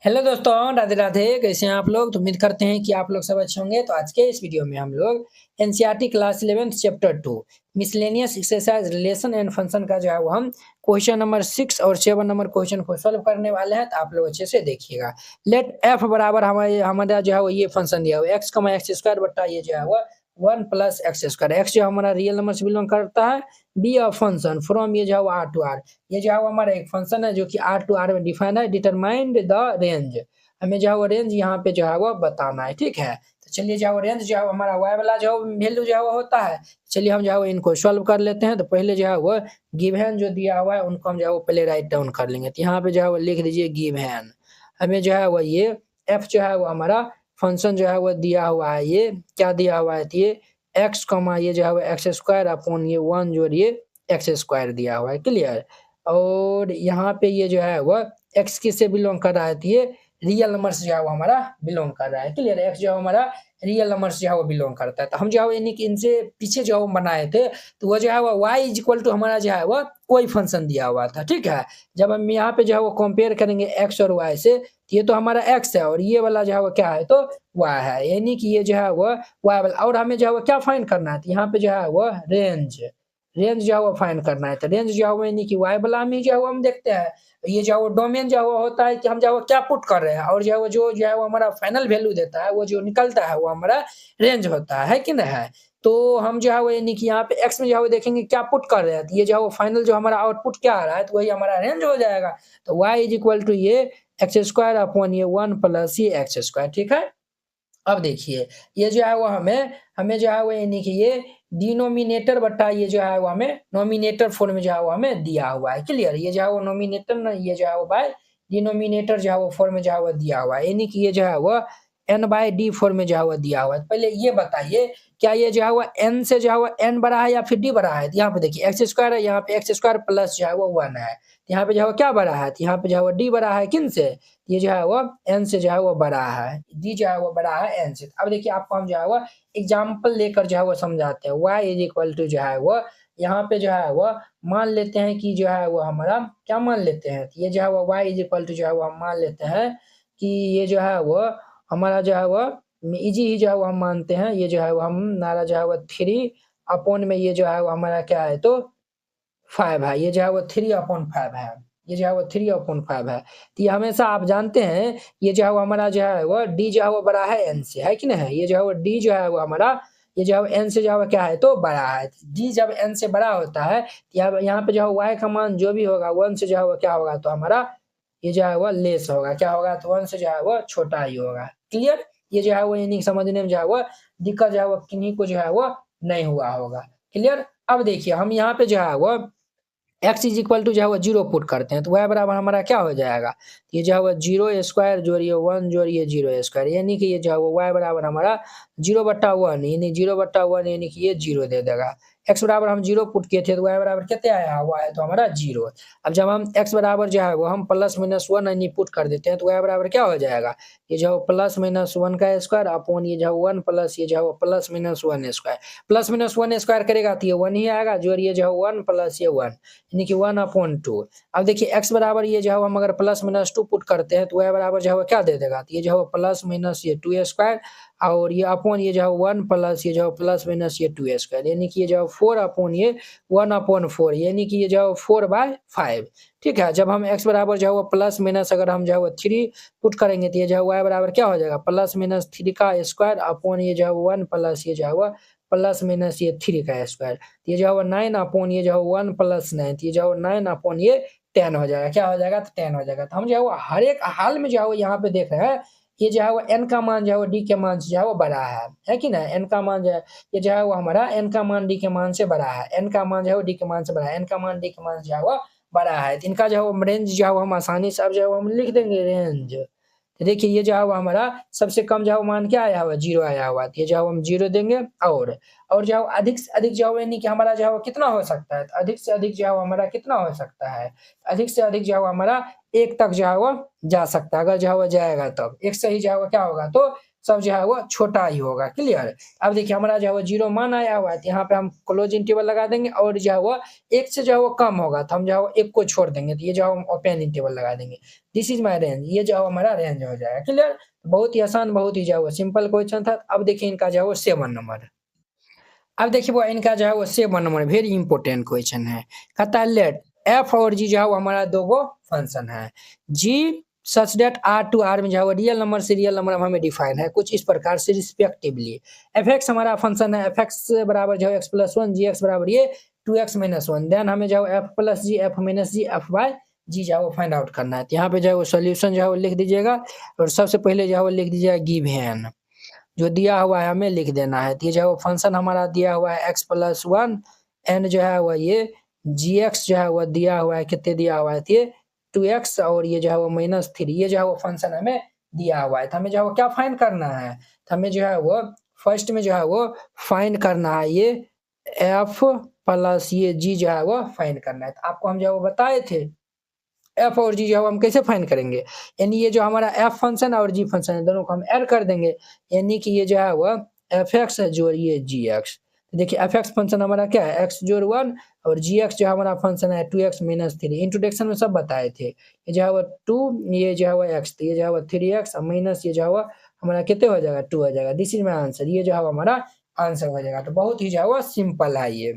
Hello दोस्तों, राधे राधे। कैसे हैं आप लोग? तो उम्मीद करते हैं कि आप लोग सब अच्छे होंगे। तो आज के इस वीडियो में हम लोग NCERT class 11 chapter 2 miscellaneous exercise relation and function का जो है वो हम क्वेश्चन नंबर 6 और 7 नंबर क्वेश्चन को सॉल्व करने वाले हैं। तो आप लोग अच्छे से देखिएगा। लेट एफ बराबर हमारा जो है वो ये फंक्शन दिया हुआ एक्स कमा एक्स स्क्वायर बट्टा ये जो है वो 1 प्लस एक्स स्क्वायर। एक्स जो हमारा रियल नंबर से बिलोंग करता है। बी अ फंक्शन फ्रॉम ये जो है वो आर टू आर। ये जो है वो हमारा एक फंक्शन है जो कि आर टू आर में डिफाइन है। डिटरमाइंड द रेंज, हमें जो है वो रेंज यहाँ पे जो है वो बताना है। ठीक है, तो चलिए जो है वो रेंज जो है हमारा वाई वाला जो वैल्यू जो है वो होता है। चलिए हम जो है वो इनको सॉल्व कर लेते हैं। तो पहले जो है वो गिवन जो दिया हुआ है उनको हम जो है वो पहले राइट डाउन कर लेंगे। तो यहाँ पे जो है वो लिख दीजिए गिवन। हमें जो है वो ये एफ जो है वो हमारा फंक्शन जो है वो दिया हुआ है। ये क्या दिया हुआ है? तो ये एक्स कमा ये जो है वो एक्स स्क्वायर अपॉन ये 1 जोड़िए एक्स स्क्वायर दिया हुआ है। क्लियर। और यहाँ पे ये जो है वो एक्स किससे बिलोंग कर रहा है? तो ये रियल नंबर से जो है वो हमारा बिलोंग कर रहा है। क्लियर। एक्स जो है हमारा रियल नंबर से जो है वो बिलोंग करता है। तो हम जो है यानी कि इनसे पीछे जो हम बनाए थे तो वो जो है वो y इज इक्वल टू हमारा जो है वो कोई फंक्शन दिया हुआ था। ठीक है, जब हम यहाँ पे जो है वो कंपेयर करेंगे x और y से तो ये तो हमारा x है और ये वाला जो है वो क्या है? तो y है। यानी कि ये जो है वो y वाला। और हमें जो है वो क्या फाइंड करना है? तो यहाँ पे जो है वो रेंज जो है वो फाइंड करना है। तो रेंज जो है वो यानी कि y वाला में जो है वो हम देखते हैं। ये जो है वो डोमेन जो है वो होता है कि हम जो है वो क्या पुट कर रहे हैं और जो है वो जो है वो हमारा फाइनल वैल्यू देता है वो जो निकलता है वो हमारा रेंज होता है कि नहीं है? तो हम जो है वो यानी कि यहाँ पे एक्स में जो है वो देखेंगे क्या पुट कर रहे हैं। तो ये जो है वो फाइनल जो हमारा आउटपुट क्या आ रहा है तो वही हमारा रेंज हो जाएगा। तो y इज इक्वल टू ये एक्स स्क्वायर अपॉन ये 1 प्लस ये एक्स स्क्वायर। ठीक है, अब देखिए ये जो है वो हमें हमें जो है वो यानी कि ये डिनोमिनेटर बट्टा ये जो है वो हमें नोमिनेटर फॉर्म में जो है वो हमें दिया हुआ है। क्लियर। ये जो है वो नोमिनेटर ना ये जो है वो बाय डिनोमिनेटर जो है वो फॉर्म में जो है वो दिया हुआ है। यानी कि ये जो है वो n बाय डी फॉर्म में जो है वो दिया हुआ है। पहले ये बताइए क्या ये जो है वो n से जो है वो n बड़ा है या फिर d बड़ा है? तो यहाँ पे देखिए एक्स स्क्वायर है, यहाँ पे एक्स स्क्वायर प्लस जो है वो 1 है। तो यहाँ पे जो है वो क्या बड़ा है? तो यहाँ पे जो है वो d बड़ा है किन से? ये जो है वो n से जो है वो बड़ा है। d जो है वो बड़ा है n से। अब देखिए आपको हम जो है वो एग्जाम्पल लेकर जो है वो समझाते हैं। y इज इक्वल टू जो है वो यहाँ पे जो है वो मान लेते हैं कि जो है वो हमारा क्या मान लेते हैं? ये जो है वो y इज इक्वल टू जो है वो हम मान लेते हैं कि ये जो है वो हमारा जो है वो इजी ही जो है वो हम मानते हैं। ये जो है वो हम नारा जो है वो 3 अपॉन में ये जो है वो हमारा क्या है? तो 5 है। ये जो है वो 3/5 है। ये जो है वो 3/5 है। तो ये हमेशा आप जानते हैं ये जो है वो हमारा जो है वो d जो है वो बड़ा है n से, है कि नहीं? ये जो है वो d जो है वो हमारा ये जो है वो n से जो है वो क्या है? तो बड़ा है। d जब n से बड़ा होता है तो यहाँ पे जो है y का मान जो भी होगा 1 से जो है वो क्या होगा? तो हमारा ये जो है वो लेस होगा। क्या होगा? तो 1 से जो है वो छोटा ही होगा। क्लियर। ये जो है वो यानी समझने में जो है वो दिक्कत जो है वो किन्हीं को जो है वो नहीं हुआ होगा। क्लियर। अब देखिए हम यहाँ पे जो है वो x इज इक्वल टू जो है वो 0 पुट करते हैं तो y बराबर हमारा क्या हो जाएगा? ये जो है वो 0 स्क्वायर जोड़िए 1 जोड़िए 0 स्क्वायर यानी कि ये जो है वो y बराबर हमारा 0/1 यानी 0/1 यानी कि ये 0 दे देगा। x बराबर हम 0 पुट किए थे तो y बराबर कितने आया हुआ है? तो हमारा 0। अब जब हम x बराबर जो है वो हम प्लस माइनस 1 यानी पुट कर देते हैं तो y बराबर क्या हो जाएगा? ये जो प्लस माइनस 1 का स्क्वायर अपॉन ये जो 1 प्लस ये जो plus minus 1 square. Plus minus 1 square करेगा तो ये 1 ही आएगा। जोड़िए जो 1 प्लस ये 1 यानी कि 1/2। अब देखिए x बराबर ये जो है हम अगर प्लस माइनस 2 पुट करते हैं तो y बराबर जो है वो क्या दे देगा? तो ये जो है प्लस माइनस ये 2 स्क्वायर और ये अपॉन ये जो है 1 प्लस ये जो प्लस माइनस ये 2 स्क्वायर यानी कि ये जो 4 अपॉन ये 1/4 यानी कि ये जो 4/5। ठीक है, जब हम x बराबर जो है वो प्लस माइनस अगर हम जो है वो 3 पुट करेंगे तो ये जो है y बराबर क्या हो जाएगा? प्लस माइनस 3 का स्क्वायर अपॉन ये जो है 1 प्लस ये जो है वो प्लस माइनस ये 3 का स्क्वायर। ये जो है वो 9 अपॉन ये जो है 1 प्लस 9 ये जो है 9 अपॉन ये 10 हो जाएगा। क्या हो जाएगा? तो 10 हो जाएगा। तो हम जो है वो हर एक हाल में जो है वो यहाँ पे देख रहे हैं ये जो है वो n का मान जो है वो d के मान से जो है वो बड़ा है कि नहीं? n का मान जो है ये जो है वो हमारा n का मान d के मान से बड़ा है। n का मान जो है वो d के मान से बड़ा है। n का मान d के मान से जो है वो बड़ा है। तो इनका जो है वो रेंज जो है वो हम आसानी से अब जो है वो हम लिख देंगे रेंज। तो देखिए ये जो है वो हमारा सबसे कम जो है वो मान क्या आया हुआ? 0 आया हुआ। तो ये जो है हम 0 देंगे और जो है अधिक से अधिक जो है यानी कि हमारा जो है वो कितना हो सकता है? तो अधिक से अधिक जो है वो हमारा कितना हो सकता है? अधिक से अधिक जो है वो हमारा 1 तक जो है वो जा सकता है। अगर जो है वो जाएगा तब 1 से ही जो है वो क्या होगा? तो सब जो है वो छोटा ही होगा। क्लियर। अब देखिए हमारा जो है वो 0 मान आया हुआ है, तो यहाँ पे हम क्लोज इंटरवल लगा देंगे, और जो है वो 1 से जो है वो कम होगा तो हम जो है वो 1 को छोड़ देंगे, तो ये जो है हम ओपन इंटरवल लगा देंगे। दिस इज माय रेंज, ये जो है हमारा रेंज हो जाएगा। क्लियर। बहुत ही आसान, बहुत ही जो है वो सिंपल क्वेश्चन था। अब देखिए इनका जो है वो 7 नंबर। अब देखिए वो इनका जो है वो 7 नंबर वेरी इंपॉर्टेंट क्वेश्चन है। कहता है लेट एफ और जी जो है वो हमारा दो गो फंक्शन है। G such that R to R में जो है वो रियल नंबर से रियल नंबर हमें डिफाइन है कुछ इस प्रकार से रिस्पेक्टिवली। एफ एक्स हमारा फंक्शन है, एफ एक्स बराबर जो है X plus one, G X बराबर ये 2x माइनस वन। देन हमें जो है F plus G, F minus G, F by G जो है वो फाइंड आउट करना है। तो यहाँ पे जो है वो सोल्यूशन जो है वो लिख दीजिएगा, और सबसे पहले जो है वो लिख दीजिएगा गिवन, जो दिया हुआ है हमें लिख देना है। तो ये जो है वो फंक्शन हमारा दिया हुआ है एक्स प्लस वन, एंड जो है वो ये जी एक्स जो है वो दिया हुआ है, कितने दिया हुआ है, तो ये 2x, और ये जो है वो माइनस थ्री, ये जो है वो फंक्शन हमें दिया हुआ है। तो हमें जो है वो क्या फाइंड करना है, तो हमें जो है वो फर्स्ट में जो है वो फाइंड करना है ये एफ प्लस ये जी जो है वो फाइंड करना है। तो आपको हम जो है वो बताए थे एफ और जी जो है हम कैसे फाइंड करेंगे, यानी ये जो हमारा एफ फंक्शन और जी फंक्शन है दोनों को हम ऐड कर देंगे, यानी कि ये जो है वो एफ एक्स है जोड़ ये जी एक्स। तो देखिए एफ एक्स फंक्शन हमारा क्या है, एक्स जोड़ वन, और जी एक्स जो हमारा फंक्शन है 2x माइनस थ्री। इंट्रोडक्शन में सब बताए थे, ये जो है वो 2, ये जो है वो एक्स, तो ये जो है वो 3x माइनस ये जो है वो हमारा कितने हो जाएगा 2 हो जाएगा। दिस इज माई आंसर, ये जो है हमारा आंसर हो जाएगा। तो बहुत ही जो है वो सिंपल है ये।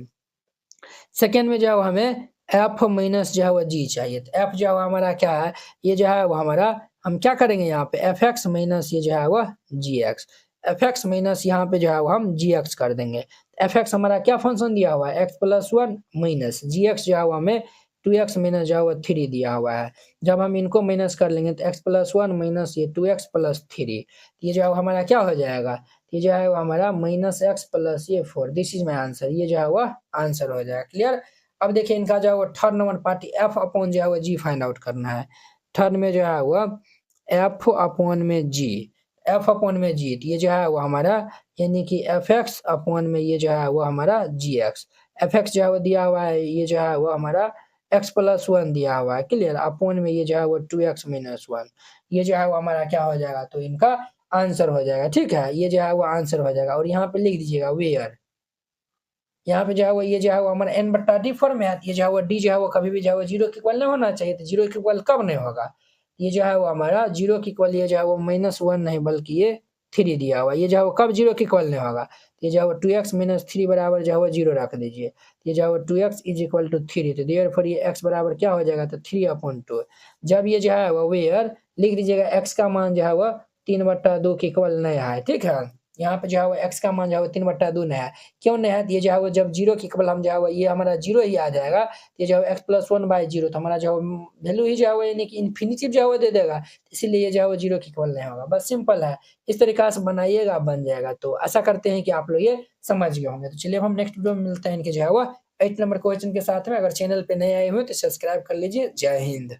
सेकेंड में जो है हमें एफ माइनस जो है वो जी चाहिए, तो एफ जो है हमारा क्या है, ये जो है वो हमारा हम क्या करेंगे यहाँ पे एफ एक्स माइनस ये जो है वो जी एक्स, एफ एक्स माइनस यहाँ पे जो है वो हम जी एक्स कर देंगे। एफ एक्स हमारा क्या फंक्शन दिया हुआ है एक्स प्लस वन माइनस जी एक्स जो है वो हमें 2x माइनस जो है वो 3 दिया हुआ है। जब हम इनको माइनस कर लेंगे तो एक्स प्लस वन माइनस ये 2x प्लस थ्री, ये जो है हमारा क्या हो जाएगा, ये जो है वो हमारा माइनस एक्स प्लस ये 4। दिस इज माई आंसर, ये जो है वो आंसर हो जाएगा। क्लियर। अब देखिए इनका जो है वो third number party F upon जो है वो जी फाइंड आउट करना है। थर्ड में जो है वो एफ अपॉन में जी, एफ अपॉन में जी, तो ये जो है वो हमारा यानी कि एफ एक्स अपॉन में ये जो है वो हमारा जी एक्स। एफ एक्स जो है वो दिया हुआ है, ये जो है वो हमारा एक्स प्लस वन दिया हुआ है। क्लियर। अपॉन में ये जो है वो 2x माइनस वन, ये जो है वो हमारा क्या हो जाएगा, तो इनका आंसर हो जाएगा। ठीक है, ये जो है वो आंसर हो जाएगा। और यहाँ पे लिख दीजिएगा वेयर, यहाँ पे जो है वो ये जो है वो हमारा n बट्टा डी फॉर्म में है, ये जो है वो डी जो है वो कभी भी जो है वो जीरो के इक्वल नहीं होना चाहिए। तो जीरो के इक्वल कब नहीं होगा, ये जो है वो हमारा जीरो के इक्वल ये जो है वो माइनस वन नहीं बल्कि ये 3 दिया हुआ है, ये जो है वो कब जीरो के इक्वल नहीं होगा, ये जो है वो 2x माइनस थ्री बराबर जो है वो जीरो रख दीजिए। ये जो है वो 2x is equal to three, तो देयरफॉर ये x बराबर क्या हो जाएगा, तो 3/2। जब ये जो है वो वेयर लिख दीजिएगा x का मान जो है वो 3/2 के इक्वल नहीं है। ठीक है, यहाँ पे जो है वो x का मान जो है वो 3/2 नहीं है। क्यों नहीं है, ये जो है वो जब जीरो के इक्वल हम जो है वो ये हमारा जीरो ही आ जाएगा, ये जो है X plus one by zero, तो हमारा जो वैल्यू ही जो है वो यानी कि इन्फिनिटिव जो है वो दे देगा, इसीलिए ये जो है वो जीरो के इक्वल नहीं होगा। बस सिंपल है, इस तरीका से बनाइएगा बन जाएगा। तो आशा करते हैं कि आप लोग ये समझ गए होंगे। तो चलिए हम नेक्स्ट वीडियो में मिलते हैं इनके जो है वो 8 नंबर क्वेश्चन के साथ में। अगर चैनल पे नए आए हुए तो सब्सक्राइब कर लीजिए। जय हिंद।